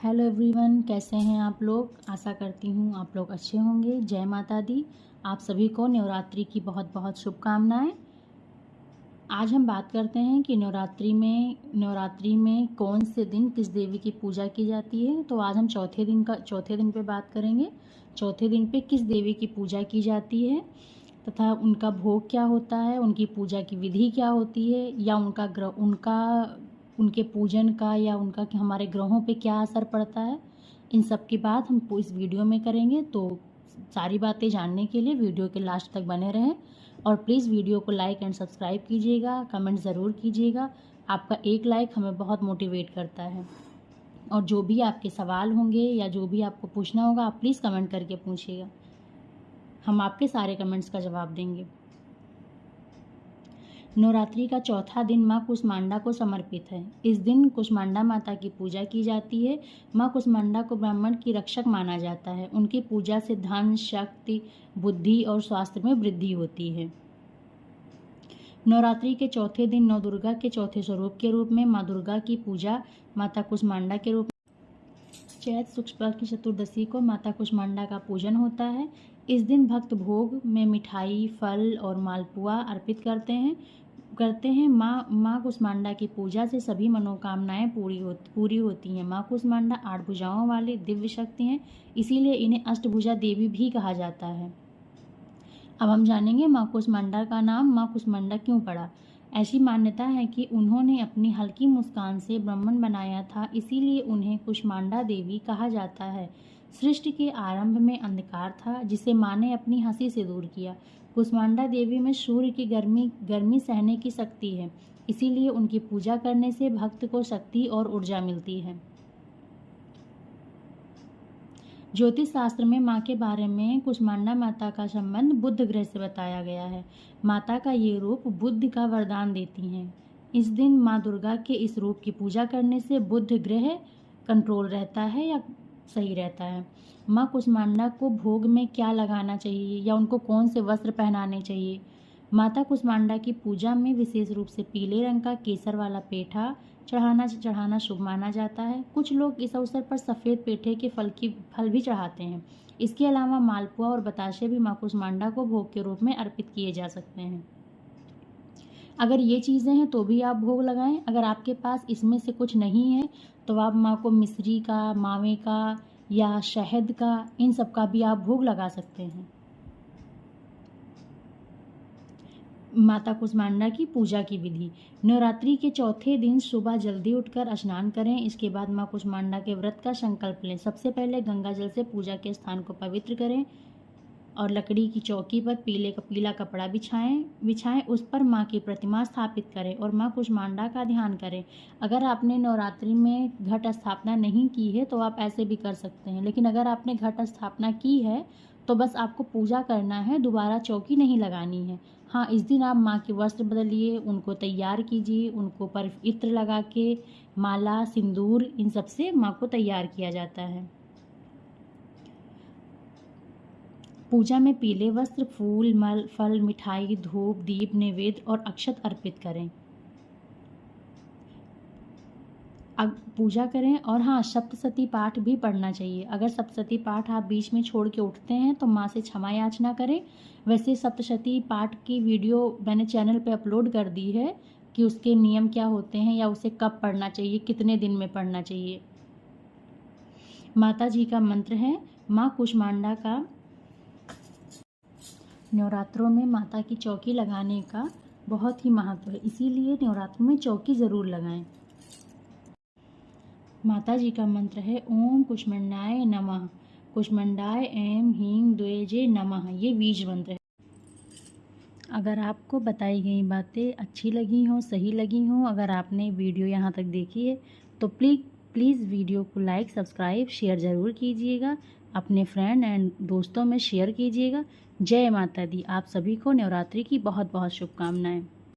Hello everyone, कैसे हैं आप लोग। आशा करती हूँ आप लोग अच्छे होंगे। जय माता दी। आप सभी को नवरात्रि की बहुत बहुत शुभकामनाएं। आज हम बात करते हैं कि नवरात्रि में कौन से दिन किस देवी की पूजा की जाती है। तो आज हम चौथे दिन पे बात करेंगे। चौथे दिन पे किस देवी की पूजा की जाती है तथा उनका भोग क्या होता है, उनकी पूजा की विधि क्या होती है, या उनके पूजन का या उनका कि हमारे ग्रहों पे क्या असर पड़ता है। इन सब की बात हम इस वीडियो में करेंगे। तो सारी बातें जानने के लिए वीडियो के लास्ट तक बने रहें और प्लीज़ वीडियो को लाइक एंड सब्सक्राइब कीजिएगा, कमेंट ज़रूर कीजिएगा। आपका एक लाइक हमें बहुत मोटिवेट करता है। और जो भी आपके सवाल होंगे या जो भी आपको पूछना होगा, आप प्लीज़ कमेंट करके पूछिएगा, हम आपके सारे कमेंट्स का जवाब देंगे। नवरात्रि का चौथा दिन माँ कुष्मांडा को समर्पित है। इस दिन कुष्मांडा माता की पूजा की जाती है। माँ कुष्मांडा को ब्राह्मण की रक्षक माना जाता है। उनकी पूजा से धन, शक्ति, बुद्धि और स्वास्थ्य में वृद्धि होती है। नवरात्रि के चौथे दिन नवदुर्गा के चौथे स्वरूप के रूप में माँ दुर्गा की पूजा माता कुष्मांडा के रूप में चैत्र शुक्ल की चतुर्दशी को माता कुष्मांडा का पूजन होता है। इस दिन भक्त भोग में मिठाई, फल और मालपुआ अर्पित करते हैं। माँ कुष्मांडा की पूजा से सभी मनोकामनाएं पूरी होती हैं। माँ कुष्मांडा 8 भुजाओं वाली दिव्य शक्ति हैं, इसीलिए इन्हें अष्टभुजा देवी भी कहा जाता है। अब हम जानेंगे माँ कुष्मांडा का नाम माँ कुष्मांडा क्यों पड़ा। ऐसी मान्यता है कि उन्होंने अपनी हल्की मुस्कान से ब्राह्मण बनाया था, इसीलिए उन्हें कुष्मांडा देवी कहा जाता है। सृष्टि के आरंभ में अंधकार था, जिसे माँ ने अपनी हंसी से दूर किया। कुष्मांडा देवी में सूर्य की गर्मी सहने की शक्ति है, इसीलिए उनकी पूजा करने से भक्त को शक्ति और ऊर्जा मिलती है। ज्योतिष शास्त्र में माँ के बारे में कुष्मांडा माता का संबंध बुध ग्रह से बताया गया है। माता का ये रूप बुध का वरदान देती हैं। इस दिन माँ दुर्गा के इस रूप की पूजा करने से बुध ग्रह कंट्रोल रहता है या सही रहता है। माँ कुष्मांडा को भोग में क्या लगाना चाहिए या उनको कौन से वस्त्र पहनाने चाहिए। माता कुष्मांडा की पूजा में विशेष रूप से पीले रंग का केसर वाला पेठा चढ़ाना शुभ माना जाता है। कुछ लोग इस अवसर पर सफ़ेद पेठे के फल भी चढ़ाते हैं। इसके अलावा मालपुआ और बताशे भी माँ कुष्मांडा को भोग के रूप में अर्पित किए जा सकते हैं। अगर ये चीज़ें हैं तो भी आप भोग लगाएं। अगर आपके पास इसमें से कुछ नहीं है तो आप माँ को मिश्री का, मावे का या शहद का, इन सब का भी आप भोग लगा सकते हैं। माता कुष्मांडा की पूजा की विधि। नवरात्रि के चौथे दिन सुबह जल्दी उठकर स्नान करें। इसके बाद माँ कुष्मांडा के व्रत का संकल्प लें। सबसे पहले गंगा जल से पूजा के स्थान को पवित्र करें और लकड़ी की चौकी पर पीला कपड़ा बिछाएं। उस पर माँ की प्रतिमा स्थापित करें और माँ कुष्मांडा का ध्यान करें। अगर आपने नवरात्रि में घट स्थापना नहीं की है तो आप ऐसे भी कर सकते हैं, लेकिन अगर आपने घट स्थापना की है तो बस आपको पूजा करना है, दोबारा चौकी नहीं लगानी है। हाँ, इस दिन आप माँ के वस्त्र बदलिए, उनको तैयार कीजिए, उनको पर इत्र लगा के माला, सिंदूर, इन सब से माँ को तैयार किया जाता है। पूजा में पीले वस्त्र, फूल, फल, मिठाई, धूप, दीप, नैवेद्य और अक्षत अर्पित करें। अब पूजा करें। और हाँ, सप्तशती पाठ भी पढ़ना चाहिए। अगर सप्तशती पाठ आप बीच में छोड़ के उठते हैं तो माँ से क्षमा याचना करें। वैसे सप्तशती पाठ की वीडियो मैंने चैनल पे अपलोड कर दी है कि उसके नियम क्या होते हैं या उसे कब पढ़ना चाहिए, कितने दिन में पढ़ना चाहिए। माता जी का मंत्र है। माँ कुष्मांडा का नवरात्रों में माता की चौकी लगाने का बहुत ही महत्व है, इसीलिए नवरात्रों में चौकी ज़रूर लगाएं। माता जी का मंत्र है ओम कुष्मांडाय नमः, कुष्मांडाय ऐं ह्रीं द्विजे नमः। ये बीज मंत्र है। अगर आपको बताई गई बातें अच्छी लगी हों, सही लगी हों, अगर आपने वीडियो यहाँ तक देखी है तो प्लीज़ वीडियो को लाइक, सब्सक्राइब, शेयर ज़रूर कीजिएगा। अपने फ्रेंड एंड दोस्तों में शेयर कीजिएगा। जय माता दी। आप सभी को नवरात्रि की बहुत बहुत शुभकामनाएं।